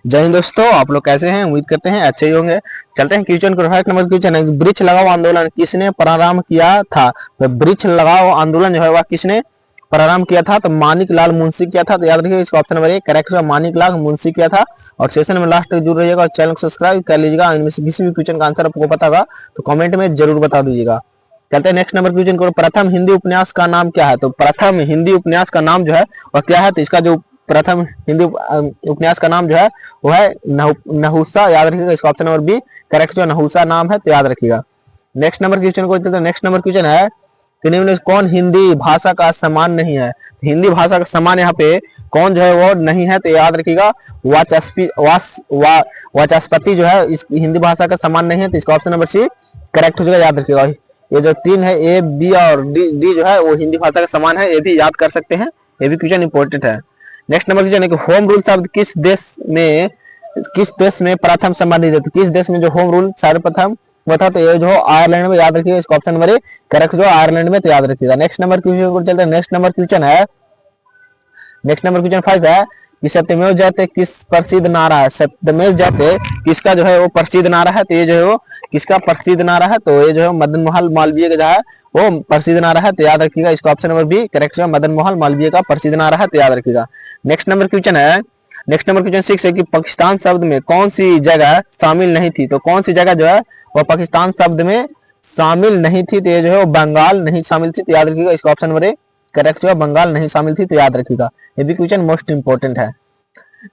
जय हिंद दोस्तों, आप लोग कैसे हैं? उम्मीद करते हैं अच्छे ही होंगे। चलते हैं क्वेश्चन को। 1 नंबर क्वेश्चन है, वृक्ष लगाओ आंदोलन किसने प्रारंभ किया था? तो वृक्ष लगाओ आंदोलन जो है वह किसने प्रारंभ किया था? तो मानिक लाल मुंशी किया था। तो याद रखिए इसका ऑप्शन नंबर ए करेक्ट है, मानिक लाल मुंशी किया था। और सेशन में लास्ट तक जुड़ रहिएगा और चैनल को सब्सक्राइब कर लीजिएगा। इनमें से किसी भी क्वेश्चन का आंसर आपको पता होगा तो कमेंट में जरूर बता दीजिएगा। चलते हैं नेक्स्ट नंबर क्वेश्चन को। प्रथम हिंदी उपन्यास का नाम क्या है? तो प्रथम हिंदी उपन्यास का नाम जो है वह क्या है? तो इसका जो प्रथम हिंदी उपन्यास का नाम जो है वो है नहुसा। याद रखिएगा इसका ऑप्शन नंबर बी करेक्ट जो नहुसा नाम है, तो याद रखिएगा। नेक्स्ट नंबर क्वेश्चन को चलते हैं। नेक्स्ट नंबर क्वेश्चन है कि निम्न में कौन हिंदी भाषा का समान नहीं है? हिंदी भाषा का समान यहाँ पे कौन जो है वो नहीं है? तो याद रखिएगा वाचस्पति जो है इस हिंदी भाषा का समान नहीं है, तो इसका ऑप्शन नंबर सी करेक्ट हो जाएगा। याद रखिएगा ये जो तीन है ए बी और डी जो है वो हिंदी भाषा का समान है, ये भी याद कर सकते हैं, ये भी क्वेश्चन इंपॉर्टेंट है। नेक्स्ट नंबर क्वेश्चन है कि होम रूल शब्द किस देश में प्रथम संबंधित है? तो किस देश में जो होम रूल सर्वप्रथम वो था? तो ये जो आयरलैंड में। याद रखिएगा इसका ऑप्शन नंबर ए करेक्ट जो आयरलैंड में, तो याद रखिएगा। नेक्स्ट नंबर क्वेश्चन को चलते हैं। नेक्स्ट नंबर क्वेश्चन 5 है कि सत्यमेव जयते किस प्रसिद्ध नारा है? सत्यमेव जयते किसका जो है वो प्रसिद्ध नारा है? तो ये जो है वो किसका प्रसिद्ध नारा है? तो ये जो है मदन मोहन मालवीय का जो है वो प्रसिद्ध नारा है, तो याद रखिएगा इसका ऑप्शन नंबर बी करेक्ट है, मदन मोहन मालवीय का प्रसिद्ध नारा है, तो याद रखिएगा। नेक्स्ट नंबर क्वेश्चन 6 है कि पाकिस्तान शब्द में कौन सी जगह शामिल नहीं थी? तो कौन सी जगह जो है वो पाकिस्तान शब्द में शामिल नहीं थी? तो ये जो है वो बंगाल नहीं शामिल थी, तो याद रखिएगा इसका ऑप्शन नंबर ए करेक्ट जो है बंगाल नहीं शामिल थी, तो याद रखिएगा। ये भी क्वेश्चन मोस्ट इंपोर्टेंट है।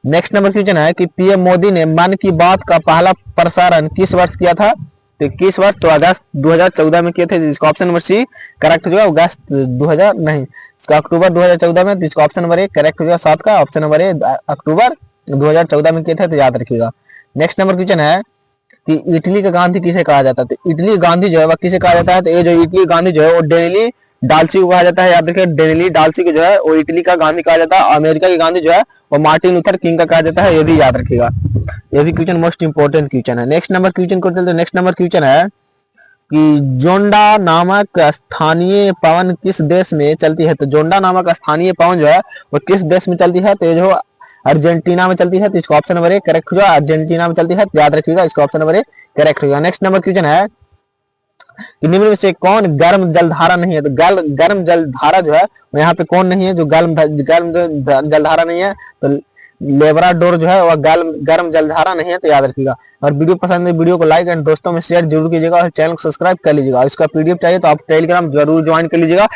नेक्स्ट नंबर क्वेश्चन है कि पीएम मोदी ने मन की बात का पहला प्रसारण किस वर्ष किया था? तो किस वर्ष? तो अगस्त 2014 में किए थे, इसका ऑप्शन नंबर सी करेक्ट हो जाएगा। अगस्त 2000 नहीं, इसका अक्टूबर 2014 में, तो इसका ऑप्शन नंबर ए करेक्ट हो जाएगा। 7 का ऑप्शन नंबर ए अक्टूबर 2014 में किए थे, तो याद रखिएगा। नेक्स्ट नंबर क्वेश्चन है कि इटली का गांधी किसे कहा जाता है? तो इटली गांधी जो है वह किसे कहा जाता है? तो ये जो इटली गांधी जो है वो डेनिली डाल्सी को कहा जाता है। याद रखिए डेनिली डाल्सी को जो है वो इटली का गांधी कहा जाता है। अमेरिका की गांधी जो है वो मार्टिन लूथर किंग का कहा जाता है, ये भी याद रखिएगा। ये भी क्वेश्चन मोस्ट इंपोर्टेंट क्वेश्चन है। नेक्स्ट नंबर क्वेश्चन को चलते हैं। नेक्स्ट नंबर क्वेश्चन है कि जोंडा नामक स्थानीय पवन किस देश में चलती है? तो जोंडा नामक स्थानीय पवन जो है वो किस देश में चलती है? तो ये जो अर्जेंटीना में चलती है, तो इसका ऑप्शन नंबर ए करेक्ट हो जाएगा। अर्जेंटीना में चलती है, तो याद रखिएगा इसका ऑप्शन नंबर ए करेक्ट होगा। नेक्स्ट नंबर क्वेश्चन है कि निम्न में से कौन गर्म जलधारा नहीं है? तो गर्म जलधारा जो है यहाँ पे कौन नहीं है जो गर्म जलधारा नहीं है? तो लेब्राडोर जो है वह गर्म जलधारा नहीं है, तो याद रखिएगा। और वीडियो पसंद है वीडियो को लाइक एंड दोस्तों में शेयर जरूर कीजिएगा और चैनल को सब्सक्राइब कर लीजिएगा। इसका पीडीएफ चाहिए तो आप टेलीग्राम जरूर ज्वाइन कर लीजिएगा,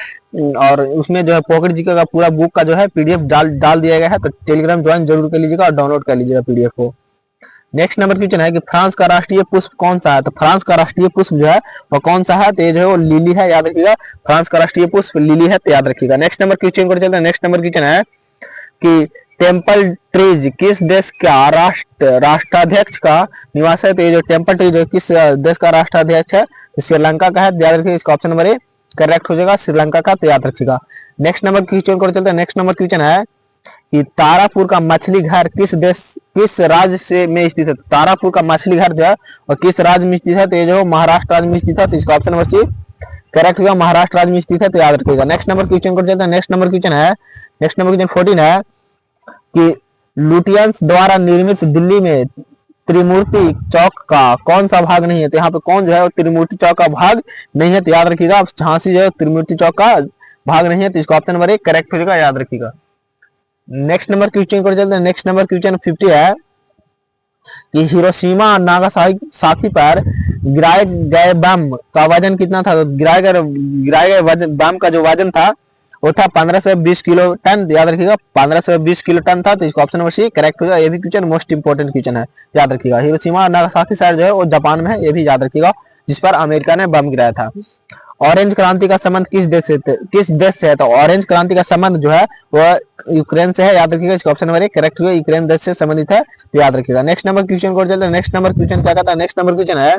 और उसमें जो है पॉकेट जीके का पूरा बुक का जो है पीडीएफ डाल दिया गया है, तो टेलीग्राम ज्वाइन जरूर कर लीजिएगा और डाउनलोड कर लीजिएगा पीडीएफ को। नेक्स्ट नंबर क्वेश्चन है कि फ्रांस का राष्ट्रीय पुष्प कौन सा है? तो फ्रांस का राष्ट्रीय पुष्प जो है वो कौन सा है? तो ये जो है वो लिली है, याद रखिएगा। फ्रांस का राष्ट्रीय पुष्प लिली है, तो याद रखिएगा। नेक्स्ट नंबर क्वेश्चन को चलते हैं। नेक्स्ट नंबर क्वेश्चन है कि टेम्पल ट्रीज किस देश का राष्ट्राध्यक्ष का निवास है? तो ये जो टेम्पल ट्रीज किस देश का राष्ट्राध्यक्ष है? तो श्रीलंका का है, याद रखिएगा इसका ऑप्शन नंबर ए करेक्ट हो जाएगा, श्रीलंका का, तो याद रखिएगा। नेक्स्ट नंबर क्वेश्चन को चलते हैं। नेक्स्ट नंबर क्वेश्चन है कि तारापुर का मछली घर किस राज्य से में स्थित है? तारापुर का मछली घर जो है और किस राज्य में स्थित है? तो ये जो महाराष्ट्र राज्य में स्थित है, तो इसका ऑप्शन नंबर सी करेक्ट होगा, महाराष्ट्र राज्य में स्थित है, तो याद रखिएगा। नेक्स्ट नंबर क्वेश्चन को चलते हैं। नेक्स्ट नंबर क्वेश्चन है, नेक्स्ट नंबर क्वेश्चन 14 है कि लुटियंस द्वारा निर्मित दिल्ली में त्रिमूर्ति चौक का कौन सा भाग नहीं है? तो यहाँ पे कौन जो है त्रिमूर्ति चौक का भाग नहीं है, तो याद रखिएगा। झांसी जो है त्रिमूर्ति चौक का भाग नहीं है, तो इसका ऑप्शन नंबर ए करेक्ट हो जाएगा, याद रखिएगा। नेक्स्ट नंबर क्वेश्चन को चलते हैं। नेक्स्ट नंबर क्वेश्चन 50 है कि हिरोशिमा नागासाकी पर गिराए गए बम का वजन कितना था? तो गिराए गए बम का जो वजन था वो था 15 से 20 किलो टन, याद रखिएगा। 15 से 20 किलो टन था, तो इसका ऑप्शन नंबर सी करेक्ट हो जाएगा। ये भी क्वेश्चन मोस्ट इंपोर्टेंट क्वेश्चन है, याद रखिएगा। हिरोशिमा नागासाकी शहर जो है वो जापान में है, ये भी याद रखिएगा, जिस पर अमेरिका ने बम गिराया था। ऑरेंज क्रांति का संबंध किस देश से है? तो ऑरेंज क्रांति का संबंध जो है वह यूक्रेन से है, याद रखिएगा। इसका ऑप्शन नंबर ए करेक्ट हुआ, यूक्रेन देश से संबंधित है, तो याद रखिएगा। नेक्स्ट नंबर क्वेश्चन को चलते हैं। नेक्स्ट नंबर क्वेश्चन क्या कहता है? नेक्स्ट नंबर क्वेश्चन है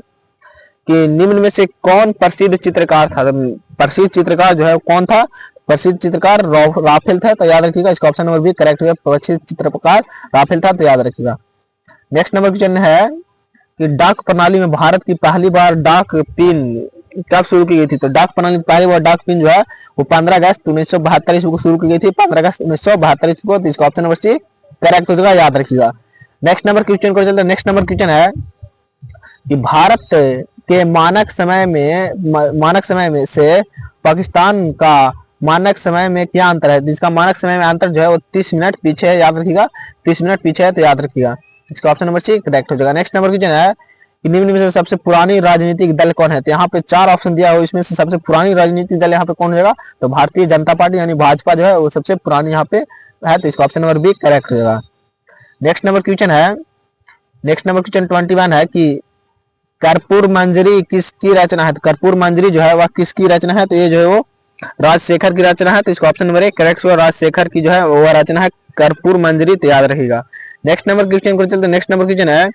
कि निम्न में से कौन प्रसिद्ध चित्रकार था? प्रसिद्ध चित्रकार जो है कौन था? प्रसिद्ध चित्रकार राफेल था, तो याद रखिएगा। इसका ऑप्शन नंबर बी करेक्ट हुआ, प्रसिद्ध चित्रकार राफेल था, तो याद रखिएगा। नेक्स्ट नंबर क्वेश्चन है कि डाक प्रणाली में भारत की पहली बार डाक पिन कब शुरू की गई थी? तो डाक प्रणाली पहली बार डाक पिन जो है वो 15 अगस्त 1972 ईस्वी को शुरू की गई थी, 15 अगस्त 1972 ईस्वी को, तो इसका ऑप्शन नंबर सी करेक्ट हो जाएगा, याद रखिएगा। नेक्स्ट नंबर क्वेश्चन को चलते हैं। नेक्स्ट नंबर क्वेश्चन है कि भारत के मानक समय में से पाकिस्तान का मानक समय में क्या अंतर है। जिसका मानक समय में अंतर जो है वो 30 मिनट पीछे है, याद रखिएगा 30 मिनट पीछे है, तो याद रखिएगा इसका ऑप्शन नंबर सी करेक्ट हो जाएगा। नेक्स्ट नंबर क्वेश्चन है कि निम्न में से सबसे पुरानी राजनीतिक दल कौन है। तो यहाँ पे 4 ऑप्शन दिया हो, इसमें से सबसे पुरानी राजनीतिक दल यहाँ पे कौन हो जाएगा, तो भारतीय जनता पार्टी यानी भाजपा जो है वो सबसे पुरानी यहाँ पे है, तो इसका ऑप्शन नंबर बी करेक्ट हो जाएगा। नेक्स्ट नंबर क्वेश्चन है, नेक्स्ट नंबर क्वेश्चन 21 है कि कर्पूर मंजरी किसकी रचना है। तो कर्पूर मंजरी जो है वह किसकी रचना है, तो ये जो है वो राजशेखर की रचना है, तो इसका ऑप्शन नंबर 1 करेक्ट होगा। राजशेखर की जो है वो रचना है कर्पूर मंजरी, तो याद रखिएगा। नेक्स्ट नंबर क्वेश्चन को चलते। नेक्स्ट नंबर क्वेश्चन है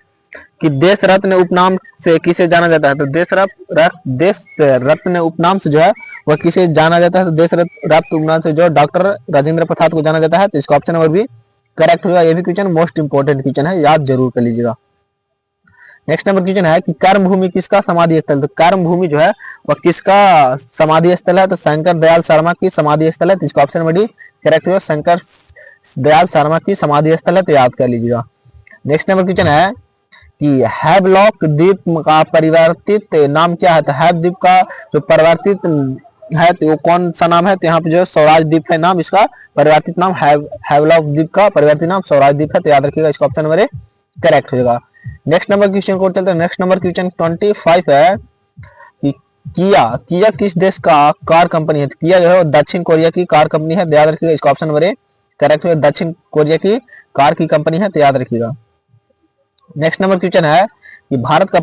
कि देश रत्न उपनाम से किसे जाना जाता है। तो देश रत्न उपनाम से जो है वह किसे जाना जाता है, तो देश रत्न उपनाम से जो डॉक्टर राजेंद्र प्रसाद को जाना जाता है, तो इसका ऑप्शन नंबर बी करेक्ट होगा। ये भी क्वेश्चन मोस्ट इंपोर्टेंट क्वेश्चन है, याद जरूर कर लीजिएगा। नेक्स्ट नंबर क्वेश्चन है कि कर्म भूमि किसका समाधि स्थल। तो कर्म भूमि जो है वह किसका समाधि स्थल है, तो शंकर दयाल शर्मा की समाधि स्थल है, तो इसका ऑप्शन नंबर डी करेक्ट होगा। शंकर दयाल शर्मा की समाधि स्थल है, तो याद कर लीजिएगा। नेक्स्ट नंबर क्वेश्चन है कि हैवलॉक द्वीप का परिवर्तित नाम क्या है। तो हैव द्वीप का जो परिवर्तित है तो वो कौन सा नाम है, तो यहाँ पे जो स्वराज द्वीप है नाम, इसका परिवर्तित नाम हैवलॉक द्वीप का परिवर्तित नाम स्वराज द्वीप है, तो याद रखिएगा इसका ऑप्शन नंबर ए करेक्ट हो जाएगा। नेक्स्ट नंबर क्वेश्चन को चलते हैं। नेक्स्ट नंबर क्वेश्चन 25 है कि किया किस देश का कार कंपनी है। किया जो है दक्षिण कोरिया की कार कंपनी है, तो याद रखिएगा इसका ऑप्शन नंबर ए करेक्ट है। दक्षिण कोरिया की कार की कंपनी है, तो याद रखिएगा। नेक्स्ट नंबर क्वेश्चन है कि भारत का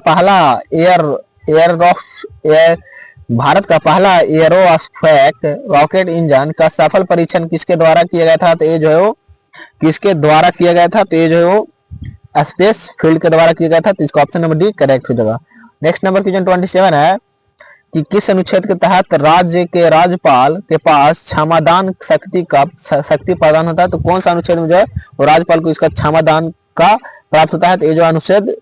पहला एयरोस्पेस रॉकेट इंजन का सफल परीक्षण किसके द्वारा किया गया था। तो ये जो है वो किसके द्वारा किया गया था, तो ये जो है वो स्पेस फील्ड के द्वारा किया गया था, तो इसका ऑप्शन नंबर डी करेक्ट हो जाएगा। नेक्स्ट नंबर क्वेश्चन 27 है कि किस अनुच्छेद के तहत राज्य के राज्यपाल के पास क्षमादान शक्ति प्रदान होता है। तो कौन सा अनुच्छेद में जो है वो राज्यपाल को इसका क्षमादान का प्राप्त होता है, तो ये जो अनुच्छेद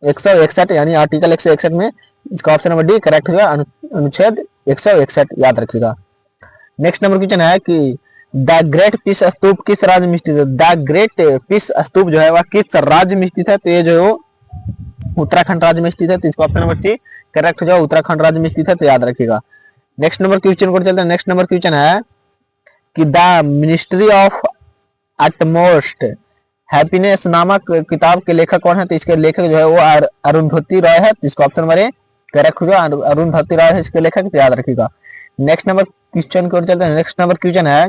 161 यानी आर्टिकल 161 में इसका ऑप्शन नंबर डी करेक्ट होगा। अनुच्छेद 161 याद रखिएगा। नेक्स्ट नंबर क्वेश्चन है कि द ग्रेट पीस स्तूप किस राज्य में स्थित है। द ग्रेट पीस स्तूप जो है वह किस राज्य में स्थित है, तो ये जो है उत्तराखंड राज्य में स्थित है, तो इसका ऑप्शन नंबर सी करेक्ट हो जाए। उत्तराखंड राज्य में स्थित है, तो याद रखिएगा। नेक्स्ट नंबर क्वेश्चन को चलते हैं। नेक्स्ट नंबर क्वेश्चन है कि the ministry of utmost happiness नामक किताब के लेखक कौन है, तो इसके लेखक जो है वो अरुंधति रॉय है, तो इसका ऑप्शन नंबर ए करेक्ट हो जाए। अरुंधति रॉय है इसके लेखक, तो याद रखिएगा। नेक्स्ट नंबर क्वेश्चन की ओर चलते हैं। नेक्स्ट नंबर क्वेश्चन है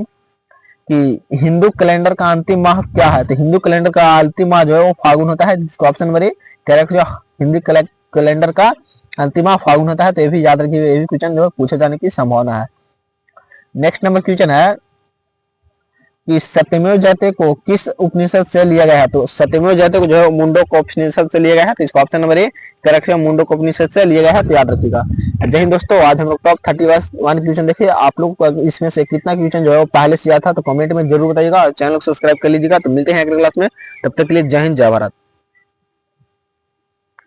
कि हिंदू कैलेंडर का अंतिम माह क्या है। तो हिंदू कैलेंडर का अंतिम माह जो है वो फागुन होता है, जिसका ऑप्शन नंबर ए करेक्ट हो। हिंदू कैलेंडर का अंतिम माह फागुन होता है, तो ये भी याद रखिए, ये भी क्वेश्चन जो है पूछे जाने की संभावना है। नेक्स्ट नंबर क्वेश्चन है कि सत्यमेव जयते को किस उपनिषद से लिया गया है। तो सत्यमेव जयते को जो है मुंडक उपनिषद से लिया गया है, तो इसका ऑप्शन नंबर ए करेक्ट है। मुंडक उपनिषद से लिया गया है, तो याद रखिएगा। जय हिंद दोस्तों, आज हम लोग टॉप 31 क्वेश्चन देखिए। आप लोग को इसमें से कितना क्वेश्चन जो है वो पहले से याद था, तो कमेंट में जरूर बताइएगा और चैनल को सब्सक्राइब कर लीजिएगा। तो मिलते हैं अगले क्लास में, तब तक के लिए जय हिंद जय भारत।